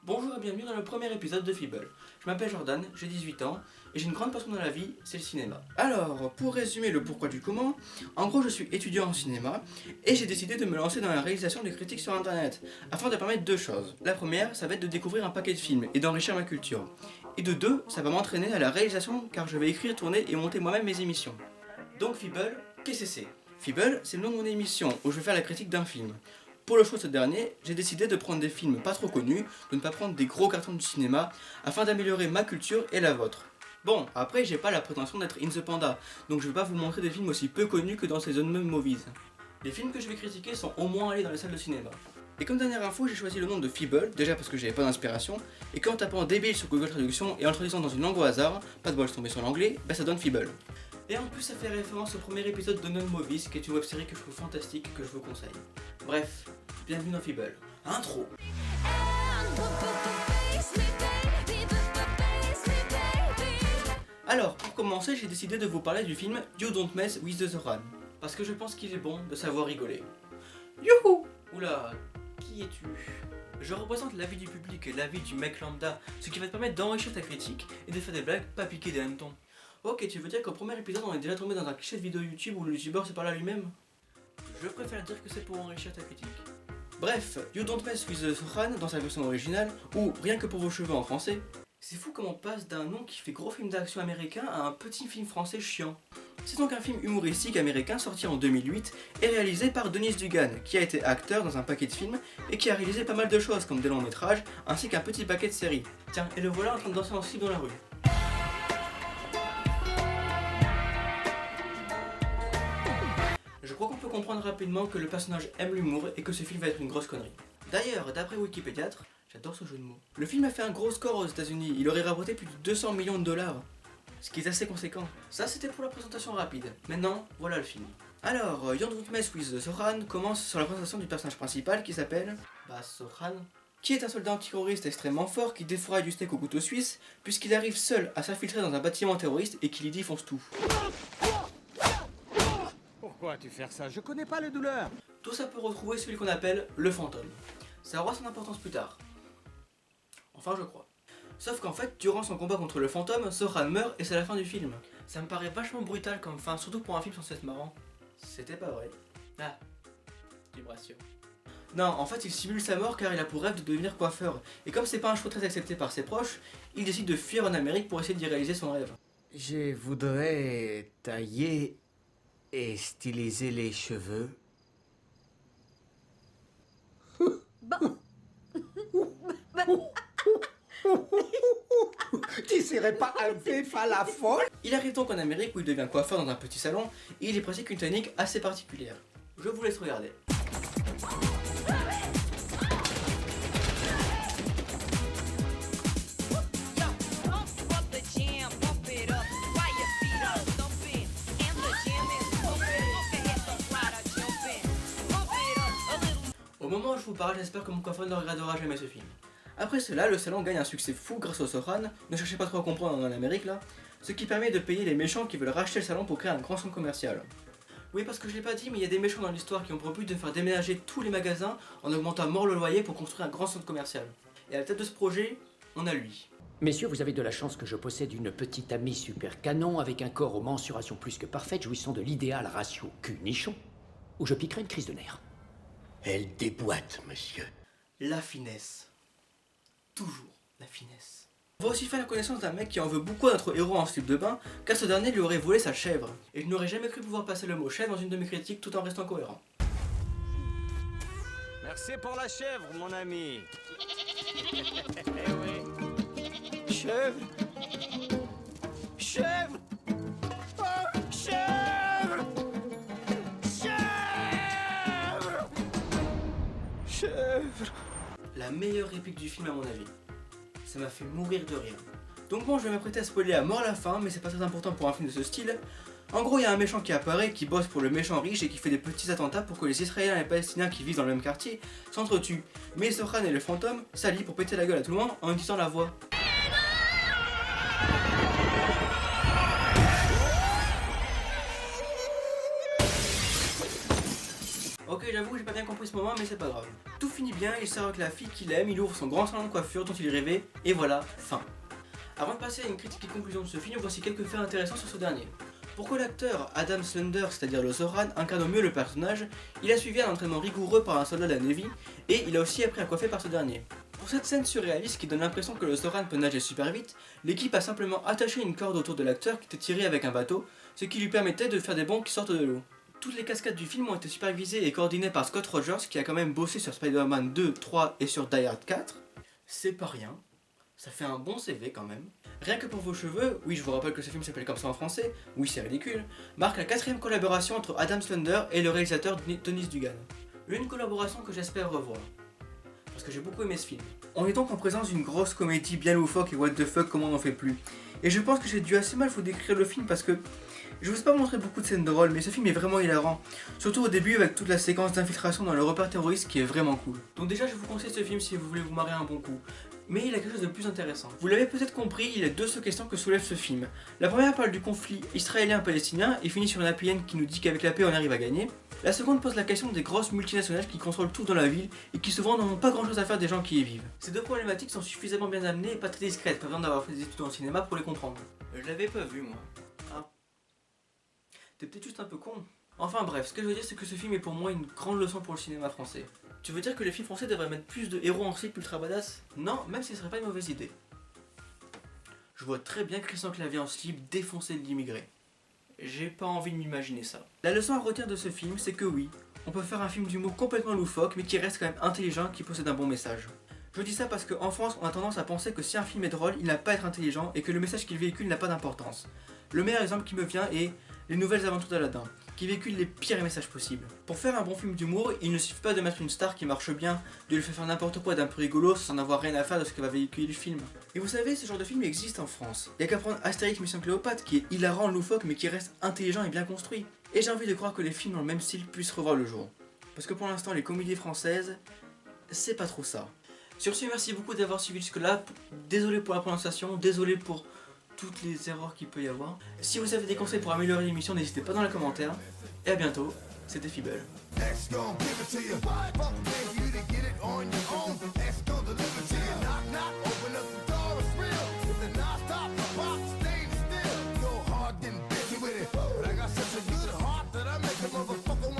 Bonjour et bienvenue dans le premier épisode de Feeble. Je m'appelle Jordan, j'ai 18 ans et j'ai une grande passion dans la vie, c'est le cinéma. Alors, pour résumer le pourquoi du comment, en gros je suis étudiant en cinéma et j'ai décidé de me lancer dans la réalisation de critiques sur internet afin de permettre deux choses. La première, ça va être de découvrir un paquet de films et d'enrichir ma culture. Et de deux, ça va m'entraîner à la réalisation car je vais écrire, tourner et monter moi-même mes émissions. Donc Feeble, qu'est-ce que c'est ? Feeble, c'est le nom de mon émission où je vais faire la critique d'un film. Pour le choix de ce dernier, j'ai décidé de prendre des films pas trop connus, de ne pas prendre des gros cartons du cinéma, afin d'améliorer ma culture et la vôtre. Bon, après j'ai pas la prétention d'être In The Panda, donc je vais pas vous montrer des films aussi peu connus que dans ces zones movies. Les films que je vais critiquer sont au moins allés dans les salles de cinéma. Et comme dernière info, j'ai choisi le nom de Feeble, déjà parce que j'avais pas d'inspiration, et qu'en tapant débile sur Google Traduction et en traduisant dans une langue au hasard, pas de bol, je suis tombé sur l'anglais, ça donne Feeble. Et en plus ça fait référence au premier épisode de Non Movies, qui est une web-série que je trouve fantastique et que je vous conseille. Bref, bienvenue dans Feeble. Intro. Alors, pour commencer, j'ai décidé de vous parler du film You Don't Mess With The Zoran, parce que je pense qu'il est bon de savoir rigoler. Youhou! Oula, qui es-tu? Je représente l'avis du public et l'avis du mec lambda, ce qui va te permettre d'enrichir ta critique et de faire des blagues pas piquer des hannetons. Ok, tu veux dire qu'au premier épisode on est déjà tombé dans un cliché de vidéo YouTube où le youtubeur se parle à lui-même? Je préfère dire que c'est pour enrichir ta critique. Bref, You Don't Mess With The Zoran dans sa version originale, ou Rien que pour vos cheveux en français. C'est fou comment on passe d'un nom qui fait gros film d'action américain à un petit film français chiant. C'est donc un film humoristique américain sorti en 2008 et réalisé par Dennis Dugan, qui a été acteur dans un paquet de films et qui a réalisé pas mal de choses comme des longs métrages ainsi qu'un petit paquet de séries. Tiens, et le voilà en train de danser en slip dans la rue. Je crois qu'on peut comprendre rapidement que le personnage aime l'humour et que ce film va être une grosse connerie. D'ailleurs, d'après Wikipédia, j'adore ce jeu de mots, le film a fait un gros score aux États-Unis, il aurait rapporté plus de 200 millions de dollars. Ce qui est assez conséquent. Ça c'était pour la présentation rapide. Maintenant, voilà le film. Alors, You Don't Mess With The Zoran commence sur la présentation du personnage principal qui s'appelle Zoran, qui est un soldat antiterroriste extrêmement fort qui défouraille du steak au couteau suisse puisqu'il arrive seul à s'infiltrer dans un bâtiment terroriste et qu'il y défonce tout. Pourquoi tu fais ça? Je connais pas les douleurs. Tout ça peut retrouver celui qu'on appelle le fantôme. Ça aura son importance plus tard. Enfin, je crois. Sauf qu'en fait, durant son combat contre le fantôme, Zoran meurt et c'est la fin du film. Ça me paraît vachement brutal comme fin, surtout pour un film censé être marrant. C'était pas vrai. Ah, vibration. Non, en fait, il simule sa mort car il a pour rêve de devenir coiffeur. Et comme c'est pas un choix très accepté par ses proches, il décide de fuir en Amérique pour essayer d'y réaliser son rêve. Je voudrais tailler et styliser les cheveux. Bon. Tu serais pas un peu à la folle? Il arrive donc en Amérique où il devient coiffeur dans un petit salon et il y pratique une technique assez particulière. Je vous laisse regarder. Au moment où je vous parle, j'espère que mon coiffeur ne regardera jamais ce film. Après cela, le salon gagne un succès fou grâce au Zoran, ne cherchez pas trop à comprendre en Amérique là, ce qui permet de payer les méchants qui veulent racheter le salon pour créer un grand centre commercial. Oui, parce que je l'ai pas dit, mais il y a des méchants dans l'histoire qui ont pour but de faire déménager tous les magasins en augmentant à mort le loyer pour construire un grand centre commercial. Et à la tête de ce projet, on a lui. Messieurs, vous avez de la chance que je possède une petite amie super canon avec un corps aux mensurations plus que parfaites, jouissant de l'idéal ratio cul-nichon, où je piquerai une crise de nerfs. Elle déboîte, monsieur. La finesse. Toujours la finesse. On va aussi faire la connaissance d'un mec qui en veut beaucoup à notre héros en slip de bain, car ce dernier lui aurait volé sa chèvre. Et je n'aurais jamais cru pouvoir passer le mot chèvre dans une de mes critiques tout en restant cohérent. Merci pour la chèvre, mon ami. Eh oui. Chèvre. Chèvre. Oh, chèvre. Chèvre. Chèvre. La meilleure réplique du film à mon avis. Ça m'a fait mourir de rire. Donc bon, je vais m'apprêter à spoiler à mort la fin, mais c'est pas très important pour un film de ce style. En gros, il y a un méchant qui apparaît, qui bosse pour le méchant riche et qui fait des petits attentats pour que les Israéliens et les Palestiniens qui vivent dans le même quartier s'entretuent. Mais Zoran et le fantôme s'allient pour péter la gueule à tout le monde en utilisant la voix. Ok, j'avoue, j'ai pas bien compris ce moment, mais c'est pas grave. Tout finit bien, il sort avec la fille qu'il aime, il ouvre son grand salon de coiffure dont il rêvait, et voilà, fin. Avant de passer à une critique et conclusion de ce film, voici quelques faits intéressants sur ce dernier. Pourquoi l'acteur Adam Slender, c'est-à-dire le Zoran, incarne au mieux le personnage? Il a suivi un entraînement rigoureux par un soldat de la Navy, et il a aussi appris à coiffer par ce dernier. Pour cette scène surréaliste qui donne l'impression que le Zoran peut nager super vite, l'équipe a simplement attaché une corde autour de l'acteur qui était tiré avec un bateau, ce qui lui permettait de faire des bonds qui sortent de l'eau. Toutes les cascades du film ont été supervisées et coordonnées par Scott Rogers qui a quand même bossé sur Spider-Man 2, 3 et sur Die Hard 4. C'est pas rien, ça fait un bon CV quand même. Rien que pour vos cheveux, oui je vous rappelle que ce film s'appelle comme ça en français, oui c'est ridicule, marque la 4ème collaboration entre Adam Slender et le réalisateur Denis Dugan. Une collaboration que j'espère revoir, parce que j'ai beaucoup aimé ce film. On est donc en présence d'une grosse comédie bien loufoque et what the fuck comment on n'en fait plus. Et je pense que j'ai dû assez mal vous décrire le film parce que je vous ai pas montré beaucoup de scènes drôles, mais ce film est vraiment hilarant. Surtout au début avec toute la séquence d'infiltration dans le repère terroriste qui est vraiment cool. Donc déjà je vous conseille ce film si vous voulez vous marrer un bon coup. Mais il a quelque chose de plus intéressant. Vous l'avez peut-être compris, il y a deux sous-questions que soulève ce film. La première parle du conflit israélien-palestinien et finit sur une happy end qui nous dit qu'avec la paix on arrive à gagner. La seconde pose la question des grosses multinationales qui contrôlent tout dans la ville et qui souvent n'ont pas grand chose à faire des gens qui y vivent. Ces deux problématiques sont suffisamment bien amenées et pas très discrètes, pas besoin d'avoir fait des études en cinéma pour les comprendre. Je l'avais pas vu moi. Ah. T'es peut-être juste un peu con. Enfin bref, ce que je veux dire c'est que ce film est pour moi une grande leçon pour le cinéma français. Tu veux dire que les films français devraient mettre plus de héros en slip ultra badass? Non, même si ce serait pas une mauvaise idée. Je vois très bien Christian Clavier en slip défoncer l'immigré. J'ai pas envie de m'imaginer ça. La leçon à retenir de ce film, c'est que oui, on peut faire un film d'humour complètement loufoque, mais qui reste quand même intelligent, qui possède un bon message. Je dis ça parce qu'en France, on a tendance à penser que si un film est drôle, il n'a pas à être intelligent et que le message qu'il véhicule n'a pas d'importance. Le meilleur exemple qui me vient est Les Nouvelles Aventures d'Aladin, qui véhicule les pires messages possibles. Pour faire un bon film d'humour, il ne suffit pas de mettre une star qui marche bien, de lui faire n'importe quoi d'un peu rigolo sans avoir rien à faire de ce que va véhiculer le film. Et vous savez, ce genre de film existe en France. Il y a qu'à prendre Astérix Mission Cléopâtre qui est hilarant, loufoque, mais qui reste intelligent et bien construit. Et j'ai envie de croire que les films dans le même style puissent revoir le jour. Parce que pour l'instant, les comédies françaises, c'est pas trop ça. Sur ce, merci beaucoup d'avoir suivi jusque-là. Désolé pour la prononciation, désolé pour toutes les erreurs qu'il peut y avoir. Si vous avez des conseils pour améliorer l'émission, n'hésitez pas dans les commentaires. Et à bientôt, c'était Feeble.